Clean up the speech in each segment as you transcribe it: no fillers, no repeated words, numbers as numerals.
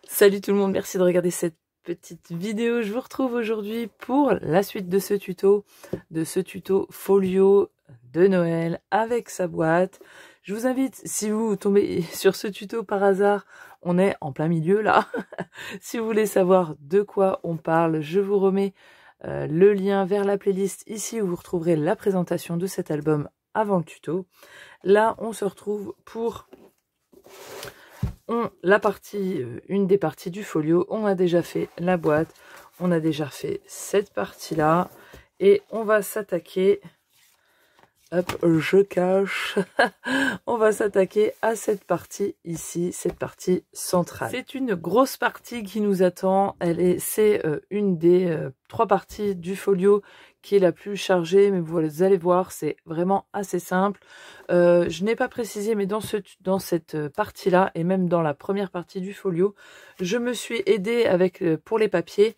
Salut tout le monde, merci de regarder cette petite vidéo. Je vous retrouve aujourd'hui pour la suite de ce tuto folio de Noël avec sa boîte. Je vous invite, si vous tombez sur ce tuto par hasard, on est en plein milieu là. Si vous voulez savoir de quoi on parle, je vous remets le lien vers la playlist ici où vous retrouverez la présentation de cet album avant le tuto. Là, on se retrouve pour une des parties du folio. On a déjà fait la boîte, on a déjà fait cette partie-là, et on va s'attaquer, hop, je cache, on va s'attaquer à cette partie ici, cette partie centrale. C'est une grosse partie qui nous attend, c'est une des 3 parties du folio qui est la plus chargée, mais vous allez voir, c'est vraiment assez simple. Je n'ai pas précisé, mais dans cette partie-là, et même dans la première partie du folio, je me suis aidée pour les papiers,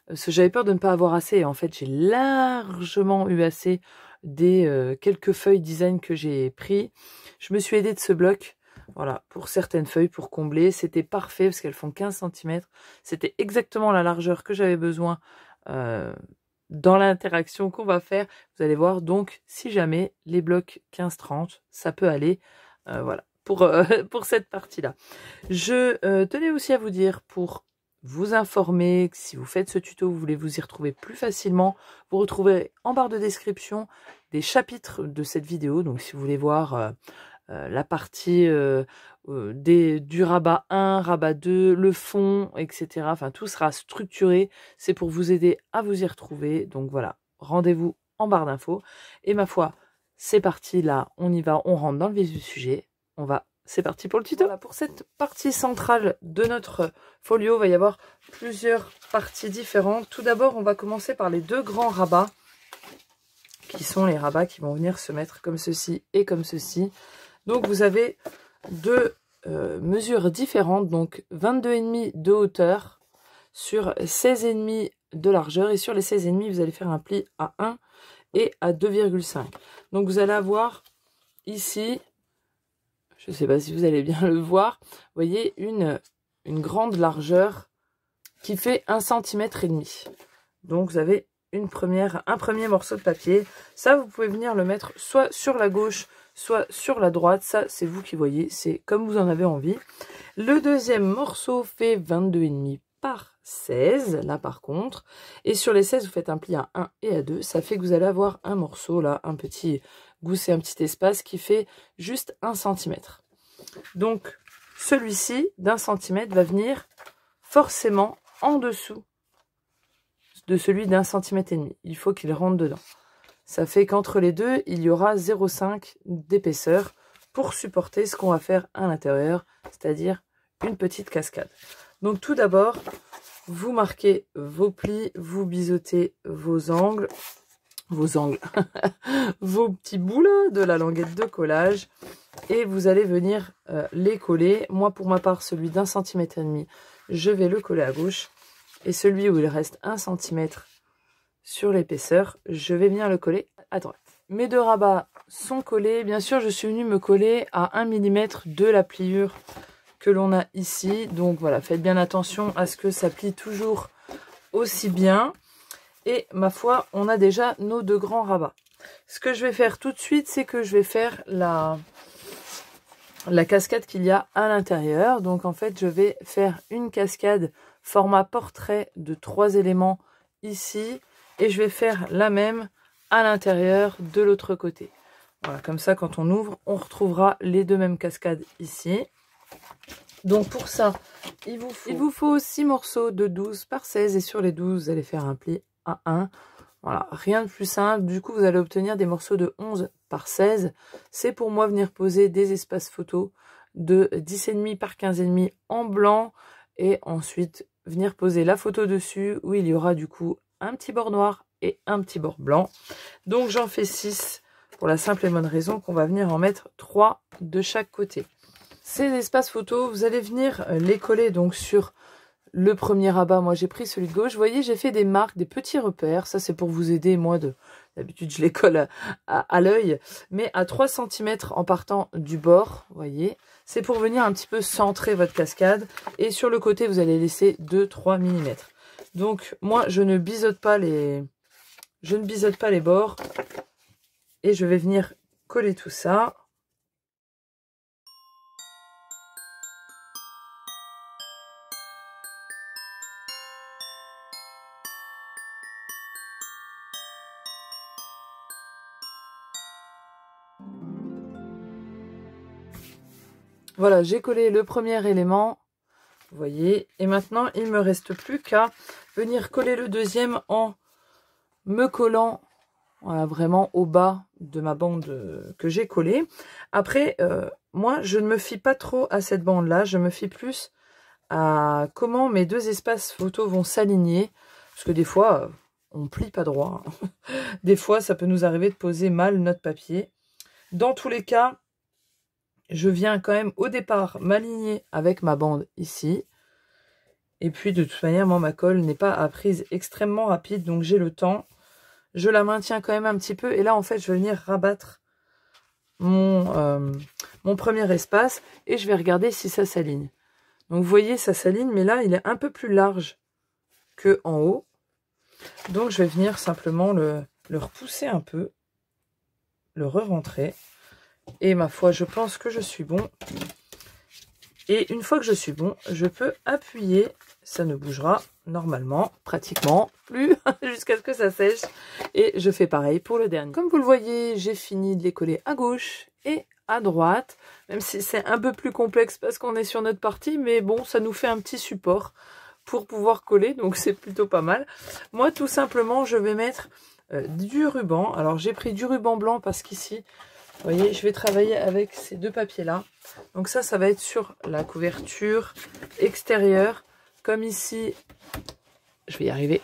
parce que j'avais peur de ne pas avoir assez. En fait, j'ai largement eu assez des quelques feuilles design que j'ai pris. Je me suis aidée de ce bloc, voilà, pour certaines feuilles, pour combler. C'était parfait, parce qu'elles font 15 cm. C'était exactement la largeur que j'avais besoin dans l'interaction qu'on va faire. Vous allez voir, donc si jamais les blocs 15-30, ça peut aller, voilà, pour cette partie-là. Je tenais aussi à vous dire, pour vous informer, que si vous faites ce tuto, vous voulez vous y retrouver plus facilement, vous retrouverez en barre de description des chapitres de cette vidéo. Donc si vous voulez voir la partie du rabat 1, rabat 2, le fond, etc. Enfin, tout sera structuré. C'est pour vous aider à vous y retrouver. Donc voilà, rendez-vous en barre d'infos. Et ma foi, c'est parti, là, on y va, on rentre dans le vif du sujet. C'est parti pour le tuto. Voilà, pour cette partie centrale de notre folio, il va y avoir plusieurs parties différentes. Tout d'abord, on va commencer par les 2 grands rabats, qui sont les rabats qui vont venir se mettre comme ceci et comme ceci. Donc vous avez 2 mesures différentes, donc 22,5 de hauteur sur 16,5 de largeur, et sur les 16,5 vous allez faire un pli à 1 et à 2,5. donc vous allez avoir ici, je ne sais pas si vous allez bien le voir, vous voyez une grande largeur qui fait 1,5 cm. Donc vous avez un premier morceau de papier. Ça, vous pouvez venir le mettre soit sur la gauche, soit sur la droite. Ça, c'est vous qui voyez, c'est comme vous en avez envie. Le deuxième morceau fait 22,5 par 16, là par contre. Et sur les 16, vous faites un pli à 1 et à 2. Ça fait que vous allez avoir un morceau, là, un petit gousset, un petit espace qui fait juste 1 cm. Donc, celui-ci, d'1 cm, va venir forcément en dessous de celui d'1,5 cm. Il faut qu'il rentre dedans. Ça fait qu'entre les deux, il y aura 0,5 d'épaisseur pour supporter ce qu'on va faire à l'intérieur, c'est-à-dire une petite cascade. Donc tout d'abord, vous marquez vos plis, vous biseautez vos angles, vos petits bouts là, de la languette de collage, et vous allez venir les coller. Moi, pour ma part, celui d'1,5 cm, je vais le coller à gauche. Et celui où il reste 1 cm sur l'épaisseur, je vais venir le coller à droite. Mes 2 rabats sont collés. Bien sûr, je suis venue me coller à 1 mm de la pliure que l'on a ici. Donc voilà, faites bien attention à ce que ça plie toujours aussi bien. Et ma foi, on a déjà nos 2 grands rabats. Ce que je vais faire tout de suite, c'est que je vais faire la cascade qu'il y a à l'intérieur. Donc en fait, je vais faire une cascade format portrait de 3 éléments ici, et je vais faire la même à l'intérieur de l'autre côté. Voilà, comme ça, quand on ouvre, on retrouvera les 2 mêmes cascades ici. Donc pour ça, il vous faut 6 morceaux de 12 par 16, et sur les 12, vous allez faire un pli à 1. Voilà, rien de plus simple. Du coup, vous allez obtenir des morceaux de 11 par 16. C'est pour moi venir poser des espaces photos de 10,5 par 15,5 en blanc, et ensuite venir poser la photo dessus, où il y aura du coup un petit bord noir et un petit bord blanc. Donc j'en fais 6 pour la simple et bonne raison qu'on va venir en mettre 3 de chaque côté. Ces espaces photos, vous allez venir les coller donc sur le premier rabat. Moi j'ai pris celui de gauche. Vous voyez, j'ai fait des marques, des petits repères. Ça c'est pour vous aider, moi, D'habitude, je les colle à l'œil, mais à 3 cm en partant du bord, vous voyez. C'est pour venir un petit peu centrer votre cascade. Et sur le côté, vous allez laisser 2-3 mm. Donc, moi, je ne biseaute pas les bords. Et je vais venir coller tout ça. Voilà, j'ai collé le premier élément, vous voyez, et maintenant il ne me reste plus qu'à venir coller le deuxième en me collant, voilà, vraiment au bas de ma bande que j'ai collée. Après, moi je ne me fie pas trop à cette bande là, je me fie plus à comment mes deux espaces photos vont s'aligner, parce que des fois on plie pas droit, hein. Des fois ça peut nous arriver de poser mal notre papier. Dans tous les cas, je viens quand même au départ m'aligner avec ma bande ici. Et puis de toute manière, moi ma colle n'est pas à prise extrêmement rapide, donc j'ai le temps. Je la maintiens quand même un petit peu. Et là en fait je vais venir rabattre mon premier espace. Et je vais regarder si ça s'aligne. Donc vous voyez ça s'aligne, mais là il est un peu plus large que en haut. Donc je vais venir simplement le repousser un peu. Le re-rentrer. Et ma foi, je pense que je suis bon. Et une fois que je suis bon, je peux appuyer. Ça ne bougera normalement, pratiquement plus, jusqu'à ce que ça sèche. Et je fais pareil pour le dernier. Comme vous le voyez, j'ai fini de les coller à gauche et à droite. Même si c'est un peu plus complexe parce qu'on est sur notre partie. Mais bon, ça nous fait un petit support pour pouvoir coller. Donc c'est plutôt pas mal. Moi, tout simplement, je vais mettre du ruban. Alors j'ai pris du ruban blanc parce qu'ici... Vous voyez, je vais travailler avec ces deux papiers-là. Donc ça va être sur la couverture extérieure. Comme ici, je vais y arriver.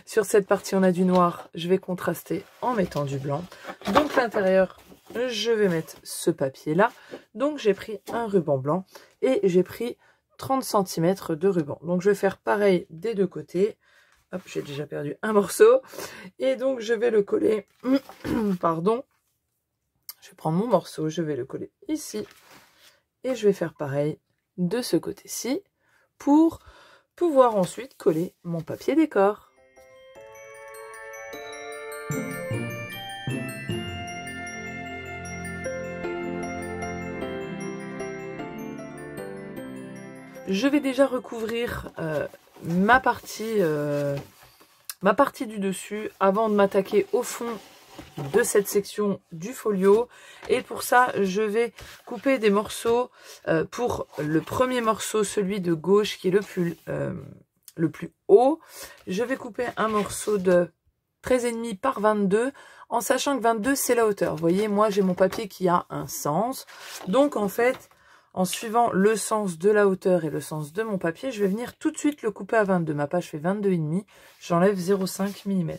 Sur cette partie, on a du noir. Je vais contraster en mettant du blanc. Donc l'intérieur, je vais mettre ce papier-là. Donc j'ai pris un ruban blanc et j'ai pris 30 cm de ruban. Donc je vais faire pareil des deux côtés. Hop, j'ai déjà perdu un morceau. Et donc je vais le coller, pardon. Je vais prendre mon morceau, je vais le coller ici. Et je vais faire pareil de ce côté-ci pour pouvoir ensuite coller mon papier décor. Je vais déjà recouvrir ma partie du dessus avant de m'attaquer au fond de cette section du folio. Et pour ça, je vais couper des morceaux. Pour le premier morceau, celui de gauche qui est le plus haut, je vais couper un morceau de 13,5 par 22, en sachant que 22 c'est la hauteur. Vous voyez, moi j'ai mon papier qui a un sens. Donc en fait, en suivant le sens de la hauteur et le sens de mon papier, je vais venir tout de suite le couper à 22. Ma page fait 22,5, j'enlève 0,5 mm.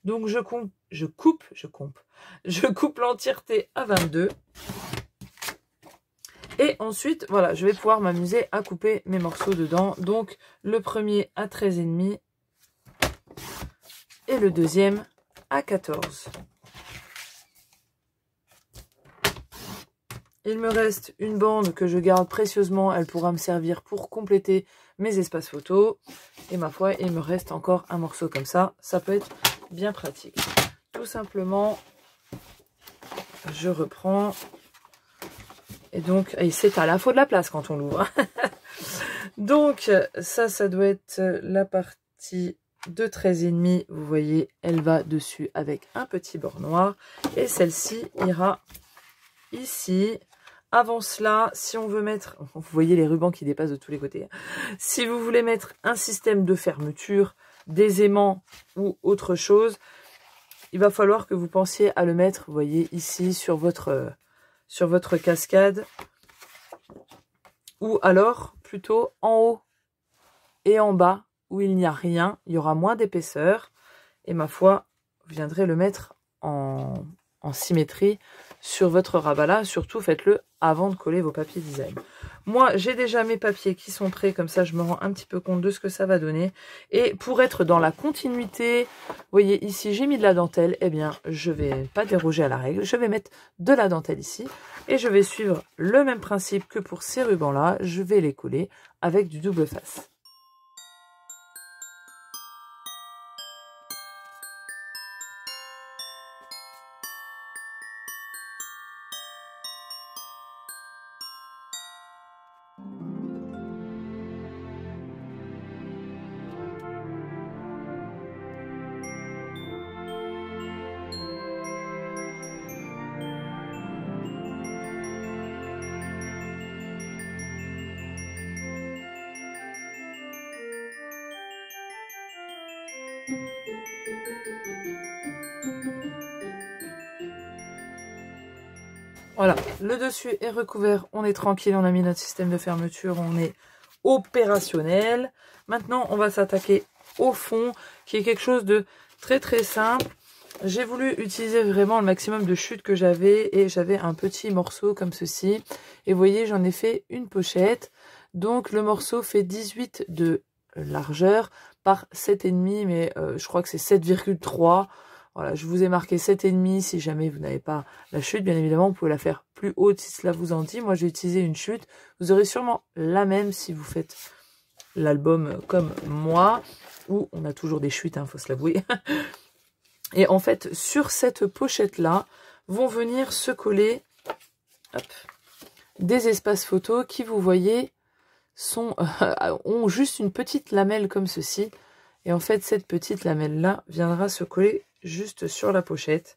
Donc je coupe l'entièreté à 22. Et ensuite, voilà, je vais pouvoir m'amuser à couper mes morceaux dedans. Donc le premier à 13,5 et le deuxième à 14. Il me reste une bande que je garde précieusement. Elle pourra me servir pour compléter mes espaces photos. Et ma foi, il me reste encore un morceau comme ça. Ça peut être bien pratique. Tout simplement, je reprends. Et donc, c'est à la fois de la place quand on l'ouvre. Donc, ça doit être la partie de 13,5. Vous voyez, elle va dessus avec un petit bord noir. Et celle-ci ira ici. Avant cela, si on veut mettre, vous voyez les rubans qui dépassent de tous les côtés. Si vous voulez mettre un système de fermeture, des aimants ou autre chose, il va falloir que vous pensiez à le mettre, vous voyez, ici sur votre cascade. Ou alors, plutôt en haut et en bas, où il n'y a rien, il y aura moins d'épaisseur. Et ma foi, vous viendrez le mettre en symétrie sur votre rabat là. Surtout, faites-le avant de coller vos papiers design. Moi, j'ai déjà mes papiers qui sont prêts, comme ça je me rends un petit peu compte de ce que ça va donner. Et pour être dans la continuité, vous voyez ici, j'ai mis de la dentelle, eh bien, je vais pas déroger à la règle, je vais mettre de la dentelle ici. Et je vais suivre le même principe que pour ces rubans-là, je vais les coller avec du double face. Voilà, le dessus est recouvert, on est tranquille, on a mis notre système de fermeture, on est opérationnel. Maintenant, on va s'attaquer au fond, qui est quelque chose de très très simple. J'ai voulu utiliser vraiment le maximum de chute que j'avais, et j'avais un petit morceau comme ceci. Et vous voyez, j'en ai fait une pochette. Donc le morceau fait 18 de largeur par 7,5, mais je crois que c'est 7,3. Voilà, je vous ai marqué 7,5 si jamais vous n'avez pas la chute. Bien évidemment, vous pouvez la faire plus haute si cela vous en dit. Moi, j'ai utilisé une chute. Vous aurez sûrement la même si vous faites l'album comme moi, où on a toujours des chutes, faut se l'avouer. Et en fait, sur cette pochette-là, vont venir se coller des espaces photos qui, vous voyez, ont juste une petite lamelle comme ceci. Et en fait, cette petite lamelle-là viendra se coller juste sur la pochette.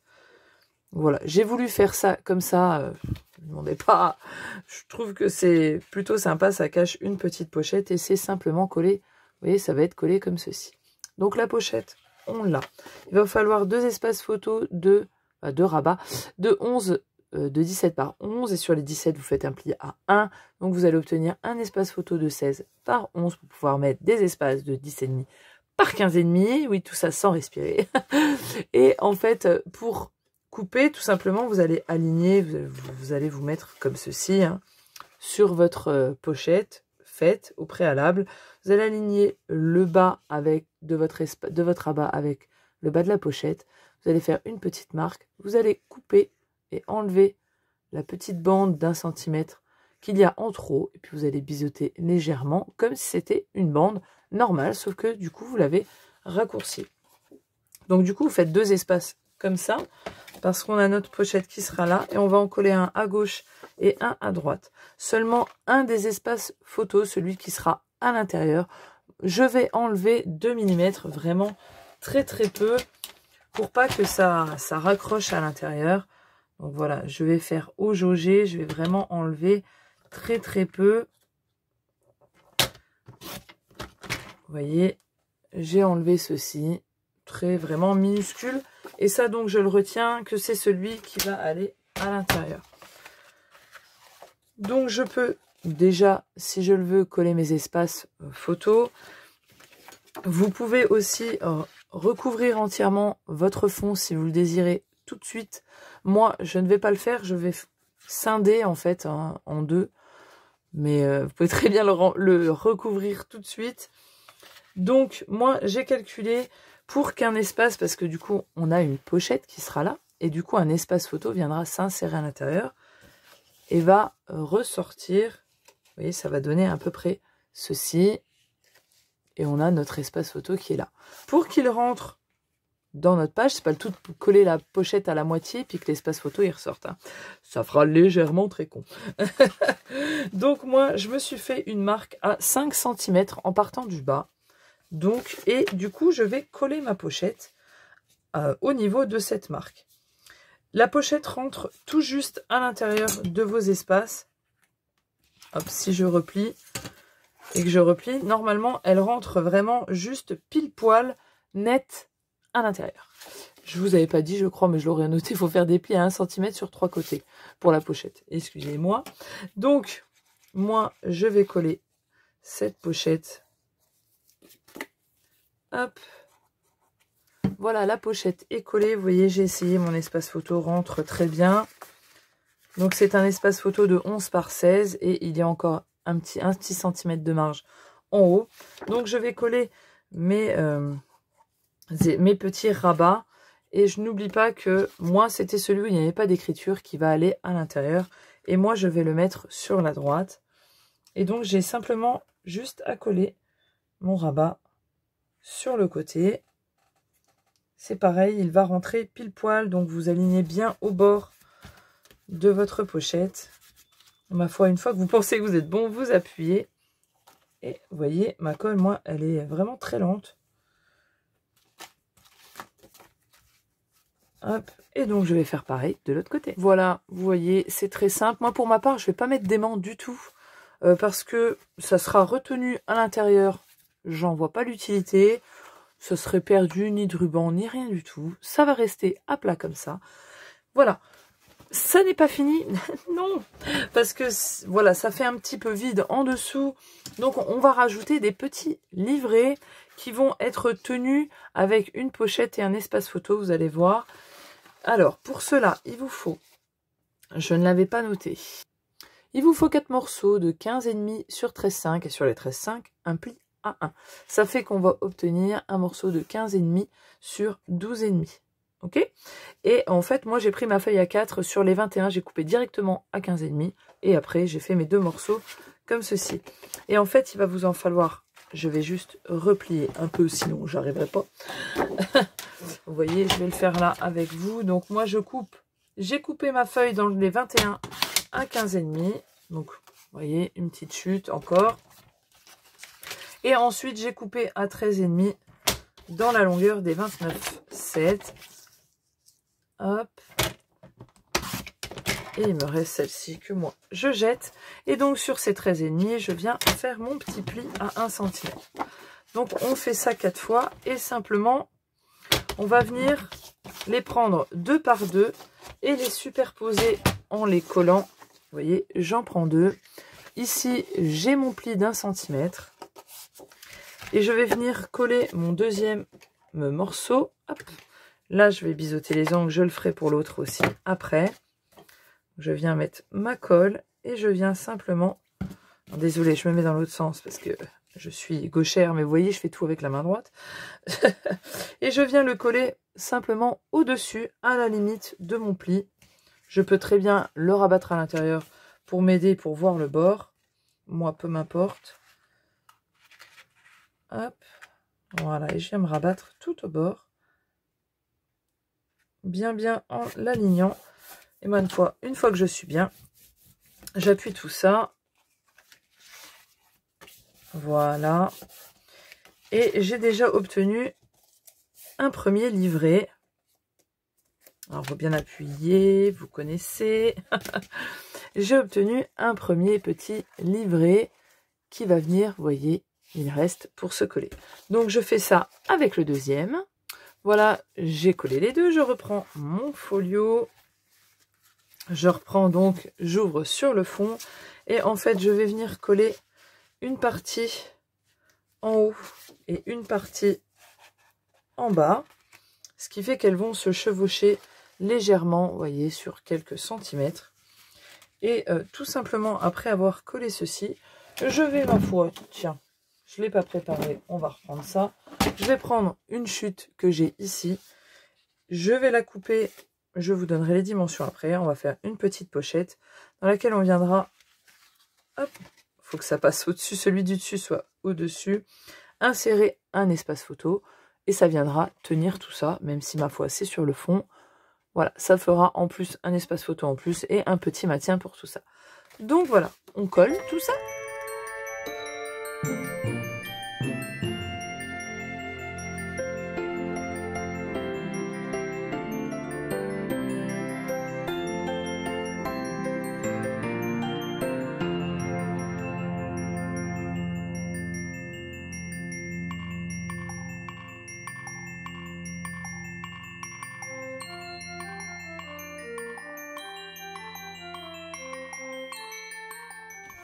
Voilà, j'ai voulu faire ça comme ça. Ne me demandez pas. Je trouve que c'est plutôt sympa. Ça cache une petite pochette et c'est simplement collé. Vous voyez, ça va être collé comme ceci. Donc la pochette, on l'a. Il va falloir deux espaces photos de rabat de 11, de 17 par 11. Et sur les 17, vous faites un pli à 1. Donc vous allez obtenir un espace photo de 16 par 11 pour pouvoir mettre des espaces de 10,5 par 15,5. Oui, tout ça sans respirer. Et en fait, pour couper, tout simplement, vous allez aligner, vous allez vous mettre comme ceci, sur votre pochette faite au préalable. Vous allez aligner le bas avec de votre rabat avec le bas de la pochette. Vous allez faire une petite marque. Vous allez couper et enlever la petite bande d'1 centimètre qu'il y a en trop. Et puis vous allez biseauter légèrement comme si c'était une bande normale, sauf que du coup, vous l'avez raccourci. Donc du coup, vous faites deux espaces comme ça, parce qu'on a notre pochette qui sera là, et on va en coller un à gauche et un à droite. Seulement un des espaces photos, celui qui sera à l'intérieur, je vais enlever 2 mm, vraiment très très peu, pour pas que ça raccroche à l'intérieur. Donc voilà, je vais faire au jaugé, je vais vraiment enlever très très peu. Vous voyez, j'ai enlevé ceci, très vraiment minuscule. Et ça, donc, je le retiens que c'est celui qui va aller à l'intérieur. Donc, je peux déjà, si je le veux, coller mes espaces photos. Vous pouvez aussi recouvrir entièrement votre fond si vous le désirez tout de suite. Moi, je ne vais pas le faire. Je vais scinder, en fait, en deux. Mais vous pouvez très bien le recouvrir tout de suite. Donc, moi, j'ai calculé pour qu'un espace, parce que du coup, on a une pochette qui sera là, et du coup, un espace photo viendra s'insérer à l'intérieur et va ressortir. Vous voyez, ça va donner à peu près ceci. Et on a notre espace photo qui est là. Pour qu'il rentre dans notre page, c'est pas le tout de coller la pochette à la moitié, puis que l'espace photo, il ressorte. Ça fera légèrement très con. Donc, moi, je me suis fait une marque à 5 cm en partant du bas. Donc, et du coup, je vais coller ma pochette au niveau de cette marque. La pochette rentre tout juste à l'intérieur de vos espaces. Hop, si je replie et que je replie, normalement, elle rentre vraiment juste pile poil net à l'intérieur. Je vous avais pas dit, je crois, mais je l'aurais noté, il faut faire des plis à 1 cm sur 3 côtés pour la pochette. Excusez-moi. Donc, moi, je vais coller cette pochette. Hop, voilà, la pochette est collée. Vous voyez, j'ai essayé, mon espace photo rentre très bien. Donc, c'est un espace photo de 11 par 16 et il y a encore un petit centimètre de marge en haut. Donc je vais coller mes petits rabats. Et je n'oublie pas que moi, c'était celui où il n'y avait pas d'écriture qui va aller à l'intérieur. Et moi, je vais le mettre sur la droite. Et donc, j'ai simplement juste à coller mon rabat sur le côté. C'est pareil, il va rentrer pile poil. Donc, vous alignez bien au bord de votre pochette. Ma foi, une fois que vous pensez que vous êtes bon, vous appuyez. Et vous voyez, ma colle, moi, elle est vraiment très lente. Hop, et donc je vais faire pareil de l'autre côté. Voilà, vous voyez, c'est très simple. Moi, pour ma part, je ne vais pas mettre d'aimant du tout. Parce que ça sera retenu à l'intérieur. J'en vois pas l'utilité. Ce serait perdu, ni de ruban, ni rien du tout. Ça va rester à plat comme ça. Voilà. Ça n'est pas fini. Non. Parce que, voilà, ça fait un petit peu vide en dessous. Donc, on va rajouter des petits livrets qui vont être tenus avec une pochette et un espace photo, vous allez voir. Alors, pour cela, il vous faut, je ne l'avais pas noté, il vous faut 4 morceaux de 15,5 sur 13,5 et sur les 13,5, un pli à 1. Ça fait qu'on va obtenir un morceau de 15,5 sur 12,5. Ok? Et en fait, moi, j'ai pris ma feuille A4 sur les 21, j'ai coupé directement à 15,5 et après, j'ai fait mes 2 morceaux comme ceci. Et en fait, il va vous en falloir, je vais juste replier un peu, sinon j'arriverai pas. Vous voyez, je vais le faire là avec vous. Donc moi, j'ai coupé ma feuille dans les 21 à 15,5. Donc, vous voyez, une petite chute encore. Et ensuite, j'ai coupé à 13,5 dans la longueur des 29,7. Hop. Et il me reste celle-ci que moi, je jette. Et donc, sur ces 13,5, je viens faire mon petit pli à 1 cm. Donc, on fait ça 4 fois et simplement... on va venir les prendre 2 par 2 et les superposer en les collant. Vous voyez, j'en prends 2. Ici, j'ai mon pli d'1 cm. Et je vais venir coller mon deuxième morceau. Hop. Là, je vais biseauter les angles. Je le ferai pour l'autre aussi après. Je viens mettre ma colle et je viens simplement... désolée, je me mets dans l'autre sens parce que... je suis gauchère, mais vous voyez, je fais tout avec la main droite. Et je viens le coller simplement au-dessus, à la limite de mon pli. Je peux très bien le rabattre à l'intérieur pour m'aider, pour voir le bord. Moi, peu m'importe. Hop. Voilà, et je viens me rabattre tout au bord. Bien en l'alignant. Et moi, une fois que je suis bien, j'appuie tout ça. Voilà. Et j'ai déjà obtenu un premier livret. Alors, il faut bien appuyer, vous connaissez. J'ai obtenu un premier petit livret qui va venir, vous voyez, il reste pour se coller. Donc, je fais ça avec le deuxième. Voilà, j'ai collé les deux. Je reprends mon folio. Je reprends donc, j'ouvre sur le fond. Et en fait, je vais venir coller une partie en haut et une partie en bas, ce qui fait qu'elles vont se chevaucher légèrement, vous voyez, sur quelques centimètres. Et tout simplement, après avoir collé ceci, je vais, ma foi, tiens, je ne l'ai pas préparé, on va reprendre ça. Je vais prendre une chute que j'ai ici, je vais la couper, je vous donnerai les dimensions après. On va faire une petite pochette dans laquelle on viendra, hop, faut que ça passe au-dessus, celui du dessus soit au-dessus, insérer un espace photo et ça viendra tenir tout ça, même si ma foi c'est sur le fond. Voilà, ça fera en plus un espace photo en plus et un petit maintien pour tout ça. Donc voilà, on colle tout ça.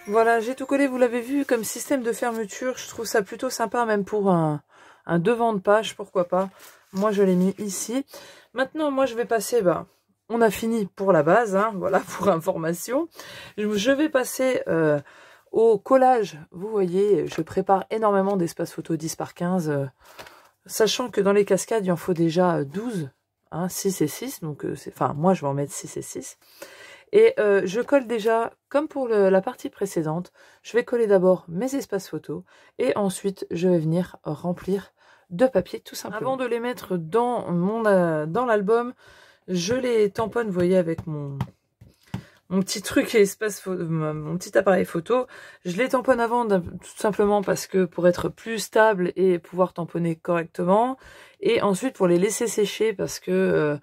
Voilà, j'ai tout collé, vous l'avez vu, comme système de fermeture. Je trouve ça plutôt sympa, même pour un devant de page, pourquoi pas. Moi, je l'ai mis ici. Maintenant, moi, je vais passer, on a fini pour la base, hein, voilà, pour information. Je vais passer Au collage, vous voyez, je prépare énormément d'espace photo 10 par 15, sachant que dans les cascades, il en faut déjà 12, hein, 6 et 6, donc enfin moi je vais en mettre 6 et 6. Et je colle déjà, comme pour la partie précédente, je vais coller d'abord mes espaces photos et ensuite je vais venir remplir de papier tout simplement. Avant de les mettre dans dans l'album, je les tamponne, vous voyez, avec mon petit truc espace photo, mon petit appareil photo. Je les tamponne avant tout simplement parce que pour être plus stable et pouvoir tamponner correctement. Et ensuite pour les laisser sécher parce que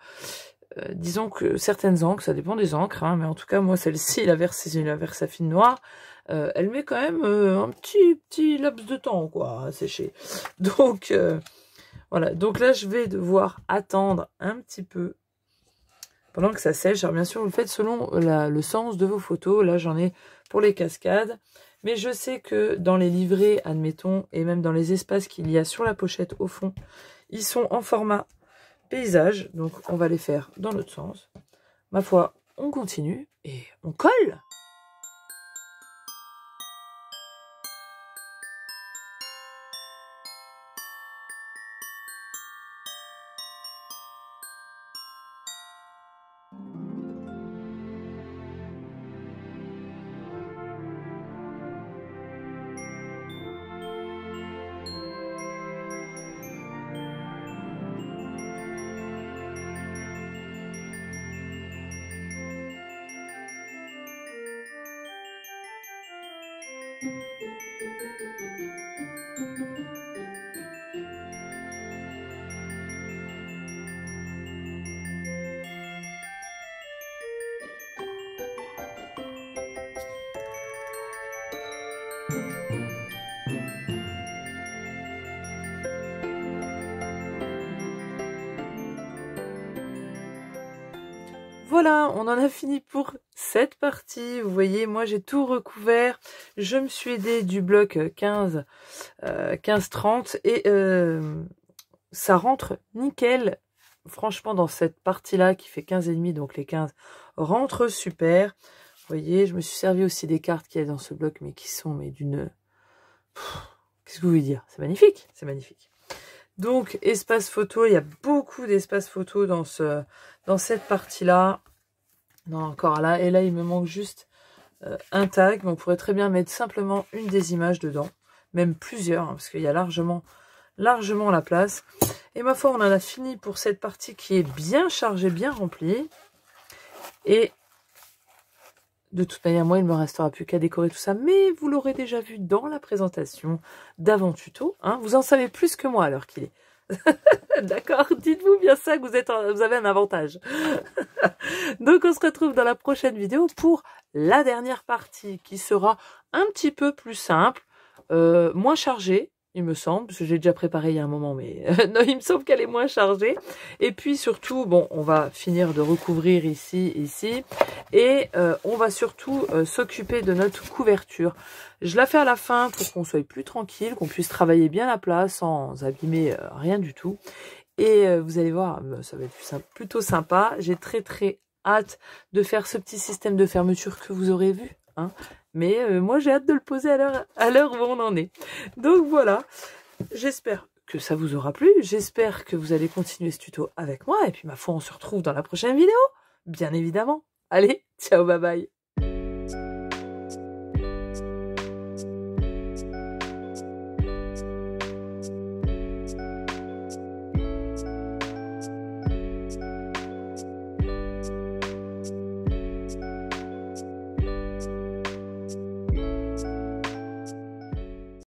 disons que certaines encres, ça dépend des encres, hein, mais en tout cas moi celle-ci, la Versafine noire, elle met quand même un petit laps de temps quoi à sécher. Donc voilà, donc là je vais devoir attendre un petit peu pendant que ça sèche. Alors bien sûr vous le faites selon le sens de vos photos. Là j'en ai pour les cascades, mais je sais que dans les livrets, admettons, et même dans les espaces qu'il y a sur la pochette au fond, ils sont en format paysage, donc on va les faire dans l'autre sens. Ma foi, on continue et on colle. Voilà, on en a fini pour cette partie. Vous voyez, moi j'ai tout recouvert. Je me suis aidée du bloc 15-30 et ça rentre nickel. Franchement, dans cette partie-là qui fait 15,5, donc les 15 rentrent super. Vous voyez, je me suis servi aussi des cartes qu'il y a dans ce bloc, mais qui sont d'une... Qu'est-ce que vous voulez dire? C'est magnifique, c'est magnifique. Donc, espace photo, il y a beaucoup d'espace photo dans cette partie-là. Non, encore là. Et là, il me manque juste un tag. Mais on pourrait très bien mettre simplement une des images dedans. Même plusieurs, hein, parce qu'il y a largement la place. Et ma foi, on en a fini pour cette partie qui est bien chargée, bien remplie. Et de toute manière, moi, il ne me restera plus qu'à décorer tout ça. Mais vous l'aurez déjà vu dans la présentation d'avant tuto. Hein, vous en savez plus que moi à l'heure qu'il est. D'accord, dites-vous bien ça que vous avez un avantage. Donc on se retrouve dans la prochaine vidéo pour la dernière partie qui sera un petit peu plus simple, moins chargée, il me semble, parce que j'ai déjà préparé il y a un moment, mais non, il me semble qu'elle est moins chargée. Et puis surtout, bon, on va finir de recouvrir ici, et on va surtout s'occuper de notre couverture. Je la fais à la fin pour qu'on soit plus tranquille, qu'on puisse travailler bien la place sans abîmer rien du tout. Et vous allez voir, ça va être plutôt sympa. J'ai très hâte de faire ce petit système de fermeture que vous aurez vu, hein. Mais moi, j'ai hâte de le poser à l'heure où on en est. Donc voilà, j'espère que ça vous aura plu. J'espère que vous allez continuer ce tuto avec moi. Et puis ma foi, on se retrouve dans la prochaine vidéo, bien évidemment. Allez, ciao, bye bye.